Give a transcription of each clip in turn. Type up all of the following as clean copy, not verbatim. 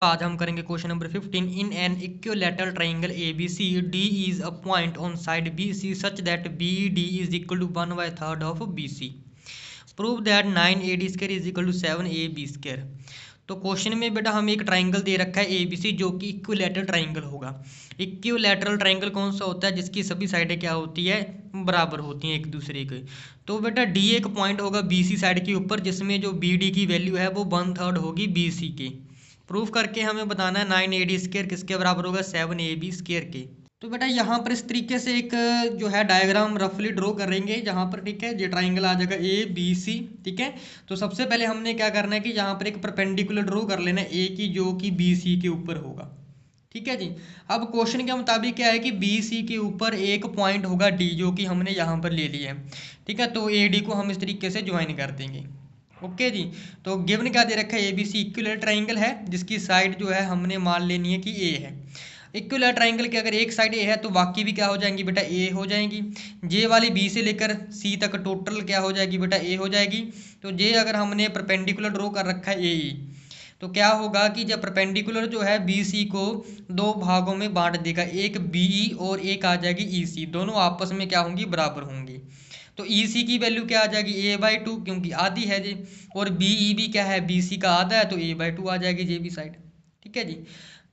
आज हम करेंगे question number 15। In an equilateral triangle A B C D is a point on side B C such that B D is equal to 1/3 of B C. Prove that 9 AD² is equal to 7 AB²। तो question में बेटा हमें एक triangle दे रखा है A B सी जो कि equilateral triangle होगा। इक्विलैटरल ट्राइंगल कौन सा होता है? जिसकी सभी साइडें क्या होती है? बराबर होती हैं एक दूसरे के। तो बेटा डी एक पॉइंट होगा बी सी साइड के ऊपर जिसमें जो बी डी की वैल्यू है वो 1/3 होगी बी सी के। प्रूफ करके हमें बताना है 9 AD² किसके बराबर होगा? 7 AB² के। तो बेटा यहाँ पर इस तरीके से एक जो है डायग्राम रफली ड्रॉ करेंगे जहाँ पर, ठीक है, ये ट्राइंगल आ जाएगा ए बी सी। ठीक है, तो सबसे पहले हमने क्या करना है कि यहाँ पर एक परपेंडिकुलर ड्रॉ कर लेना है ए की जो कि बी सी के ऊपर होगा। ठीक है जी। अब क्वेश्चन के मुताबिक क्या है कि बी सी के ऊपर एक पॉइंट होगा डी जो कि हमने यहाँ पर ले लिया है। ठीक है, तो ए डी को हम इस तरीके से ज्वाइन कर देंगे। ओके जी। तो गिवन क्या दे रखा है? A B C equilateral triangle है जिसकी साइड जो है हमने मान लेनी है कि ए है। इक्विलैटरल ट्राइंगल की अगर एक साइड ए है तो बाकी भी क्या हो जाएंगी बेटा? ए हो जाएंगी। जे वाली बी से लेकर सी तक टोटल क्या हो जाएगी बेटा? ए हो जाएगी। तो जे अगर हमने परपेंडिकुलर ड्रॉ कर रखा है ए ई, तो क्या होगा कि जब परपेंडिकुलर जो है बी सी को दो भागों में बांट देगा, एक बी ई और एक आ जाएगी ई सी, दोनों आपस में क्या होंगी? बराबर होंगी। तो ई सी की वैल्यू क्या आ जाएगी? a/2 क्योंकि आधी है जी, और बी ई भी क्या है? बी सी का आधा है तो a/2 आ जाएगी जे बी साइड। ठीक है जी।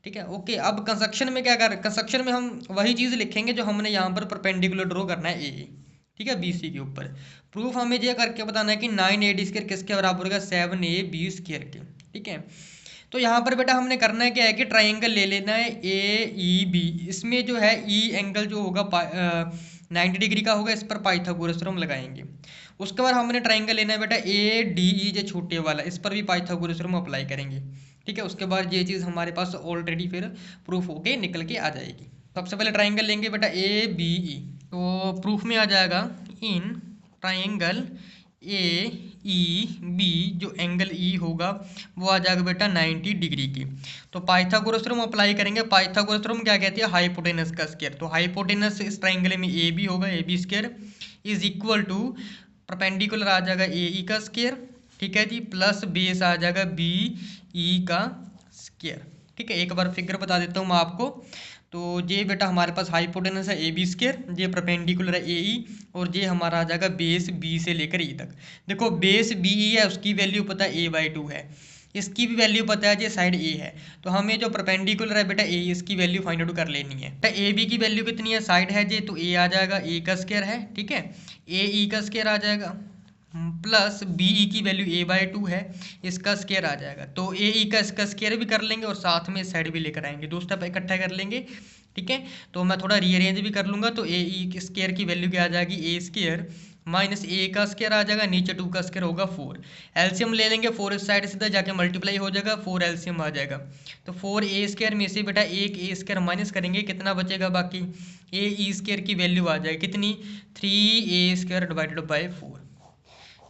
ठीक है, ओके। अब कंस्ट्रक्शन में क्या कर, कंस्ट्रक्शन में हम वही चीज़ लिखेंगे जो हमने यहाँ पर परपेंडिकुलर ड्रॉ करना है ए, ठीक है, बी सी के ऊपर। प्रूफ हमें ये करके बताना है कि 9 AD² किसके बराबर होगा? 7 AB² के। ठीक है, तो यहाँ पर बेटा हमने करना है क्या है कि ट्राइंगल ले लेना है ए ई बी। इसमें जो है ई एंगल जो होगा 90 डिग्री का होगा, इस पर पाइथागोरस थ्योरम लगाएंगे। उसके बाद हमने ट्राइंगल लेना है बेटा ए डी ई जो छोटे वाला, इस पर भी पाइथागोरस थ्योरम अप्लाई करेंगे। ठीक है, उसके बाद ये चीज़ हमारे पास ऑलरेडी फिर प्रूफ होके निकल के आ जाएगी। सबसे पहले ट्राइंगल लेंगे बेटा ए बी ई, तो प्रूफ में आ जाएगा in triangle A E B जो एंगल ई होगा वो आ जाएगा बेटा 90 डिग्री की। तो पाइथागोरस थ्योरम अप्लाई करेंगे। पाइथागोरस थ्योरम क्या कहती है? हाइपोटेनस का स्क्वायर। तो हाइपोटेनस इस ट्राइंगल में ए बी होगा, A B square is equal to perpendicular आ जाएगा ए ई का स्क्वायर, ठीक है जी, प्लस बेस आ जाएगा बी ई का स्क्वायर। ठीक है, एक बार फिगर बता देता हूँ मैं आपको। तो ये बेटा हमारे पास हाइपोटेनस है ए बी स्क्वायर, ये परपेंडिकुलर है ए ई, और ये हमारा आ जाएगा बेस बी से लेकर ई तक। देखो बेस बी ई है, उसकी वैल्यू पता है a/2 है, इसकी भी वैल्यू पता है, ये साइड ए है, तो हमें जो परपेंडिकुलर है बेटा ए, इसकी वैल्यू फाइंड आउट कर लेनी है। बेटा ए बी की वैल्यू कितनी है? साइड है जे, तो ए आ जाएगा, ए का स्क्वायर है, ठीक है, ए ई का स्क्वायर आ जाएगा, प्लस बी ई की वैल्यू a/2 है, इसका स्क्वायर आ जाएगा। तो ए ई का इसका स्क्वायर भी कर लेंगे और साथ में साइड भी लेकर आएंगे, दो स्टेप इकट्ठा कर लेंगे। ठीक है, तो मैं थोड़ा रीअरेंज भी कर लूँगा। तो ए ई स्क्वायर की वैल्यू क्या आ जाएगी? ए स्क्वायर माइनस ए का स्क्वायर आ जाएगा, नीचे 2 का स्क्वायर होगा 4। एलसीएम ले लेंगे, 4 इस साइड सीधा जाके मल्टीप्लाई हो जाएगा, 4 एलसीएम आ जाएगा। तो 4a² में से बेटा एक a² माइनस करेंगे, कितना बचेगा बाकी? ए ई स्क्वायर की वैल्यू आ जाएगी कितनी? 3a² divided by 4।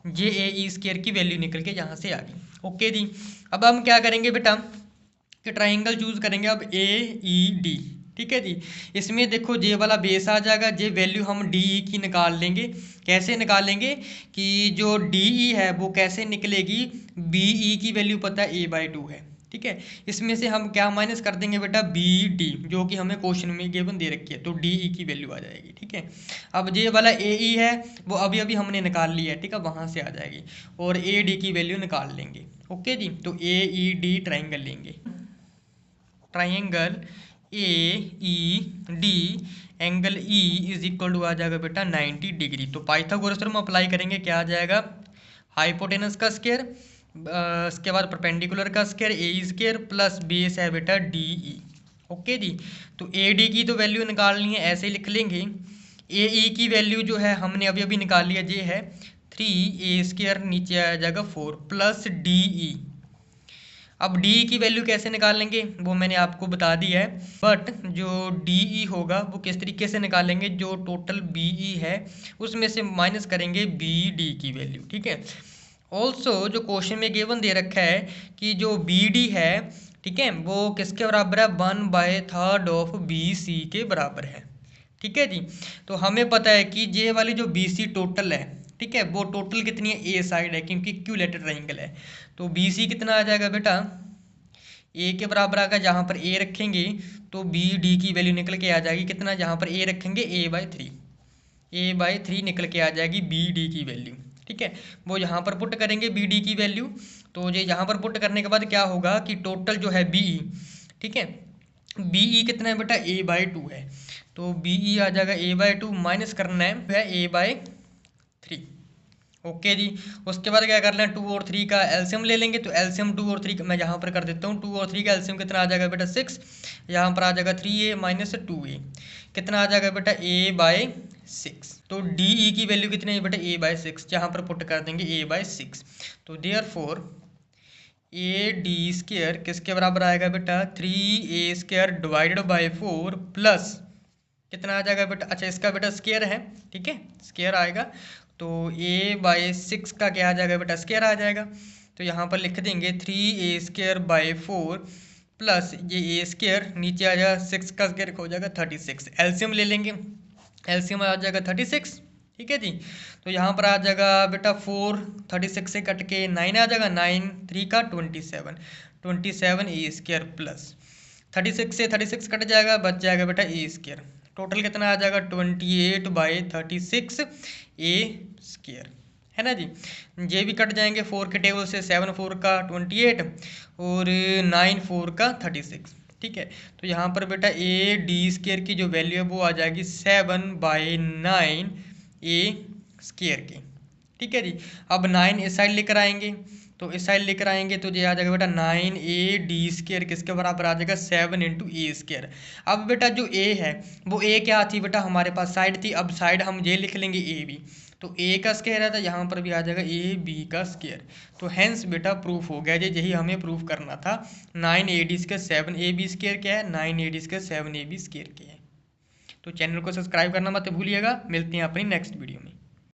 J A E square की वैल्यू निकल के यहाँ से आ गई। ओके जी। अब हम क्या करेंगे बेटा कि ट्राइंगल चूज करेंगे अब ए ई डी। ठीक है जी, इसमें देखो जे वाला बेस आ जाएगा, जे वैल्यू हम डी ई की निकाल लेंगे। कैसे निकालेंगे कि जो डी ई है वो कैसे निकलेगी? बी ई की वैल्यू पता है a/2 है, ठीक है, इसमें से हम क्या माइनस कर देंगे बेटा? बी डी, जो कि हमें क्वेश्चन में गिवन दे रखी है, तो डी ई की वैल्यू आ जाएगी। ठीक है, अब जे वाला ए ई है वो अभी अभी हमने निकाल लिया है, ठीक है, वहाँ से आ जाएगी, और ए डी की वैल्यू निकाल लेंगे। ओके जी, तो ए ई डी ट्राइंगल लेंगे। Triangle A E D angle E is equal to आ जाएगा बेटा 90 डिग्री। तो पाइथागोरस थ्योरम अप्लाई करेंगे, क्या आ जाएगा? हाइपोटेनस का स्क्वायर, इसके बाद परपेंडिकुलर का स्क्वायर ए स्क्वायर प्लस बेस है बेटा डी ई। ओके जी, तो ए डी की तो वैल्यू निकालनी है, ऐसे लिख लेंगे। ए ई की वैल्यू जो है हमने अभी अभी निकाल लिया, ये है 3a², नीचे आ जाएगा 4 प्लस डी ई। अब डी की वैल्यू कैसे निकालेंगे वो मैंने आपको बता दिया है, बट जो डी ई होगा वो किस तरीके से निकालेंगे? जो टोटल बी ई है उसमें से माइनस करेंगे बी डी की वैल्यू। ठीक है, ऑल्सो जो क्वेश्चन में गिवन दे रखा है कि जो बी डी है, ठीक है, वो किसके बराबर है? 1/3 ऑफ बी सी के बराबर है। ठीक है जी, तो हमें पता है कि ये वाली जो बी सी टोटल है, ठीक है, वो टोटल कितनी है? ए साइड है, क्योंकि इक्विलैटरल ट्राइंगल है। तो बी सी कितना आ जाएगा बेटा? ए के बराबर आएगा, जहाँ पर ए रखेंगे तो बी डी की वैल्यू निकल के आ जाएगी कितना, जहाँ पर ए रखेंगे a/3 निकल के आ जाएगी बी डी की वैल्यू। ठीक है, वो यहाँ पर पुट करेंगे बी डी की वैल्यू, तो ये यहाँ पर पुट करने के बाद क्या होगा कि टोटल जो है बीई, ठीक है, बीई कितना है बेटा a/2 है, तो बीई आ जाएगा a/2 माइनस करना है a/3। ओके जी, उसके बाद क्या कर लें, 2 और 3 का एलसीएम ले लेंगे, तो एलसीएम 2 और 3 मैं यहाँ पर कर देता हूँ, 2 और 3 का एलसीएम कितना आ जाएगा बेटा 6, यहाँ पर आ जाएगा 3a माइनस 2a, कितना आ जाएगा बेटा a/6। तो डी की वैल्यू कितनी है बेटा a/6, जहाँ पर पुट कर देंगे a/6, तो देयरफॉर ए डी स्क्वायर किसके बराबर आएगा बेटा 3a² डिवाइडेड बाई 4 प्लस कितना आ जाएगा बेटा, अच्छा इसका बेटा स्क्वायर है, ठीक है स्क्वायर आएगा, तो a/6 का क्या आ जाएगा बेटा स्क्वायर आ जाएगा, तो यहाँ पर लिख देंगे 3a² बाई 4 प्लस ये a², नीचे आ जाएगा 6 का स्क्वायर हो जाएगा 36, एलसीएम ले लेंगे, एलसीएम आ जाएगा 36। ठीक है जी, तो यहाँ पर आ जाएगा बेटा 4 36 से कट के 9 आ जाएगा, 9 3 का 27 a² प्लस 36 से 36 कट जाएगा, बच जाएगा बेटा a², टोटल कितना आ जाएगा 28/36 a², है ना जी। ये भी कट जाएंगे 4 के टेबल से, 7 4 का 28 और 9 4 का 36। ठीक है, तो यहाँ पर बेटा a/d² की जो वैल्यू है वो आ जाएगी 7/9 a² की। ठीक है जी, अब 9 इस साइड लेकर आएंगे, तो इस साइड लेकर आएंगे तो ये आ जाएगा बेटा 9a/d² किसके बराबर आ जाएगा 7 × a²। अब बेटा जो a है वो a क्या थी बेटा, हमारे पास साइड थी, अब साइड हम ये लिख लेंगे ab, तो a का स्क्वायर है तो यहाँ पर भी आ जाएगा ab का स्क्वायर, तो हैंस बेटा प्रूफ हो गया, यही हमें प्रूफ करना था। 9ad² 7ab² क्या है, 9ad² 7ab² क्या है। तो चैनल को सब्सक्राइब करना मत भूलिएगा, मिलते हैं अपनी नेक्स्ट वीडियो में।